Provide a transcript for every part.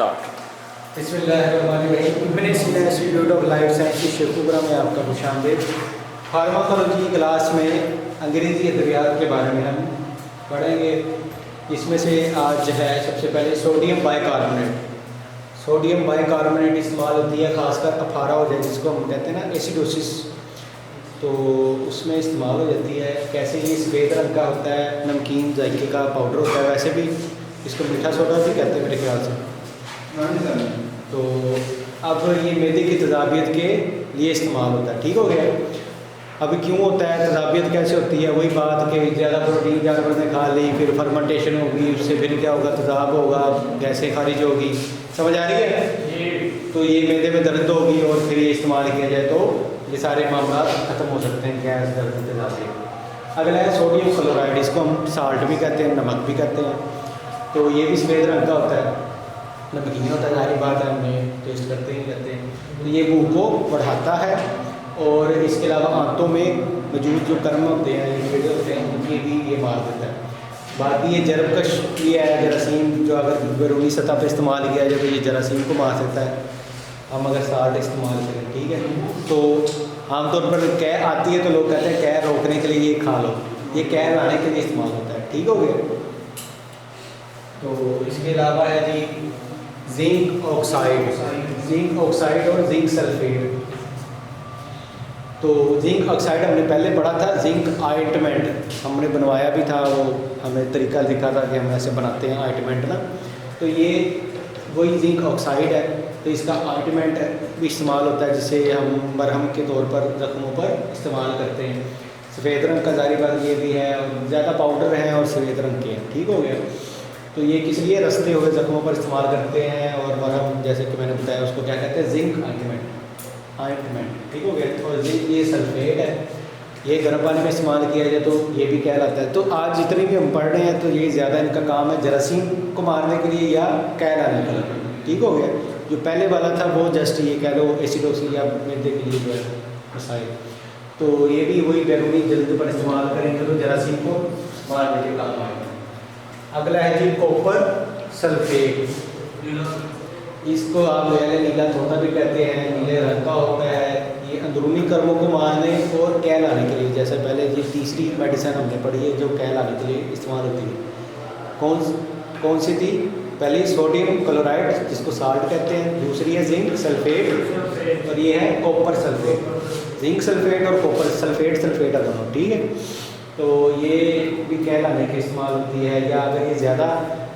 Start. बिस्मिल्लाहिर्रहमानिर्रहीम। Institute of life sciences Sheikhupura में आपका खुशामदीद। फार्माकोलॉजी की क्लास में अंग्रेज़ी अद्वियात के बारे में हम पढ़ेंगे। इसमें से आज है सबसे पहले सोडियम बाइकार्बोनेट। सोडियम बाइकार्बोनेट इस्तेमाल होती है ख़ासकर अफारा हो जाए जिसको हम कहते हैं ना एसिडोसिस, तो उसमें इस्तेमाल हो जाती है। कैसे ये सफ़ेद रंग का होता है, नमकीन जायके का पाउडर होता है, वैसे भी इसको मीठा सोडा भी कहते हैं मेरे ख्याल से। तो अब ये मैदे की तजाबियत के लिए इस्तेमाल होता है। ठीक हो गया। अब क्यों होता है, तजाबियत कैसे होती है, वही बात कि ज़्यादा प्रोटीन जानवर ने खा ली, फिर फर्मेंटेशन होगी, उससे फिर क्या होगा, तजाब होगा, गैसें खारिज होगी। समझ आ रही है? तो ये मैदे में दर्द होगी और फिर ये इस्तेमाल किया जाए तो ये सारे मामला ख़त्म हो सकते हैं, गैस दर्द तजाब। अगला है सोडियम क्लोराइड, इसको हम साल्ट भी कहते हैं, नमक भी कहते हैं। तो ये भी सफ़ेद रंग का होता है, नमकीन होता है, सारी बात है, हमने टेस्ट करते ही रहते हैं। तो ये भूख को बढ़ाता है और इसके अलावा आंतों में मौजूद जो कर्म होते हैं, ये कीड़े होते हैं, उनकी भी ये मार देता है। बाकी ये जरबकश ये है जरासीम, जो अगर बैरूनी सतह पर इस्तेमाल किया जाए तो ये जरासीम को मार सकता है हम अगर साल्ट इस्तेमाल करें। ठीक है। तो आमतौर पर कैर आती है तो लोग कहते हैं कैर रोकने के लिए ये खा लो, ये कैर लाने के लिए इस्तेमाल होता है। ठीक हो गया। तो इसके अलावा है जी जिंक ऑक्साइड और जिंक सल्फेट। तो जिंक ऑक्साइड हमने पहले पढ़ा था, जिंक आइंटमेंट हमने बनवाया भी था, वो हमें तरीका दिखा था कि हम ऐसे बनाते हैं आइंटमेंट ना। तो ये वही जिंक ऑक्साइड है। तो इसका आइंटमेंट भी इस्तेमाल होता है जिसे हम मरहम के तौर पर ज़ख्मों पर इस्तेमाल करते हैं। सफ़ेद रंग का जारी बात ये भी है, और ज़्यादा पाउडर हैं और सफ़ेद रंग के हैं। ठीक हो गया। तो ये किस लिए रस्ते हुए ज़ख्मों पर इस्तेमाल करते हैं, और मरहम जैसे कि मैंने बताया उसको क्या कहते हैं, जिंक आइंटमेंट। ठीक हो गया। और जिंक ये सल्फेट है, ये गर्म पानी में इस्तेमाल किया जाए तो ये भी कहलाता है। तो आज जितने भी हम पढ़ रहे हैं तो ये ज़्यादा इनका काम है जरासीम को मारने के लिए या कैर आने के लिए। ठीक हो गया। जो पहले वाला था वो जस्ट ये कह लो एसिडोसिस या मैदे के लिए जो है मसाइल। तो ये भी वही बैरूनी जल्द पर इस्तेमाल करेंगे तो जरासीम को मारने के काम आएगा। अगला है जी कॉपर सल्फेट। इसको आप नीला धोना भी कहते हैं, नीले रंग का होता है। ये अंदरूनी कर्मों को मारने और कैल आने के लिए, जैसे पहले ये तीसरी मेडिसिन हमने पढ़ी है जो कैल आने के लिए इस्तेमाल होती है। कौन सी थी? पहली सोडियम क्लोराइड जिसको साल्ट कहते हैं, दूसरी है जिंक सल्फेट और ये है कॉपर सल्फेट। जिंक सल्फेट और कॉपर सल्फेट है दोनों। ठीक है। तो ये भी कैल आने के इस्तेमाल होती है, या अगर ये ज़्यादा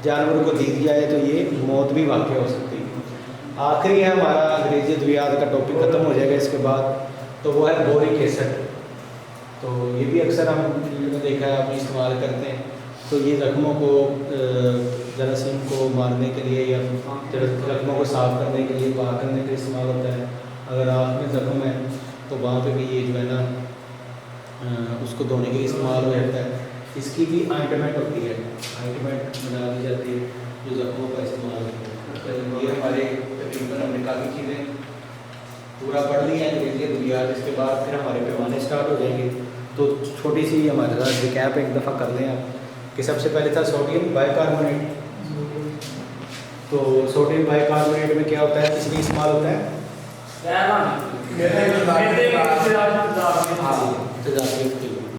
जानवर को दी जाए तो ये मौत भी वाक़ हो सकती है। आखिरी है हमारा अंग्रेजी अद्वियात का टॉपिक ख़त्म हो जाएगा इसके बाद, तो वो है बोरिक एसिड। तो ये भी अक्सर हम देखा है, हम इस्तेमाल करते हैं। तो ये ज़ख्मों को जरासीम को मारने के लिए या ज़ख्मों को साफ़ करने के लिए, पाक करने के लिए इस्तेमाल होता है। अगर आँख में ज़ख्म है तो वहाँ पे भी ये जो है ना उसको धोने के लिए इस्तेमाल हो जाता है। इसकी भी आइंटमेंट होती है, आइंटमेंट बना दी जाती है जो ज़ख्मों का इस्तेमाल होता है। तो ये हमारे तकरीबन हमने काफ़ी चीज़ें पूरा पढ़ ली हैं अंग्रेजी अद्वियात। इसके बाद फिर हमारे पैमाने स्टार्ट हो जाएंगे। तो छोटी सी हमारे साथ रिकैप एक दफ़ा कर लें आप कि सबसे पहले था सोडियम बाइकार्बोनेट। तो सोडियम बाइकार्बोनेट में क्या होता है, किस लिए इस्तेमाल होता है? तजाबियत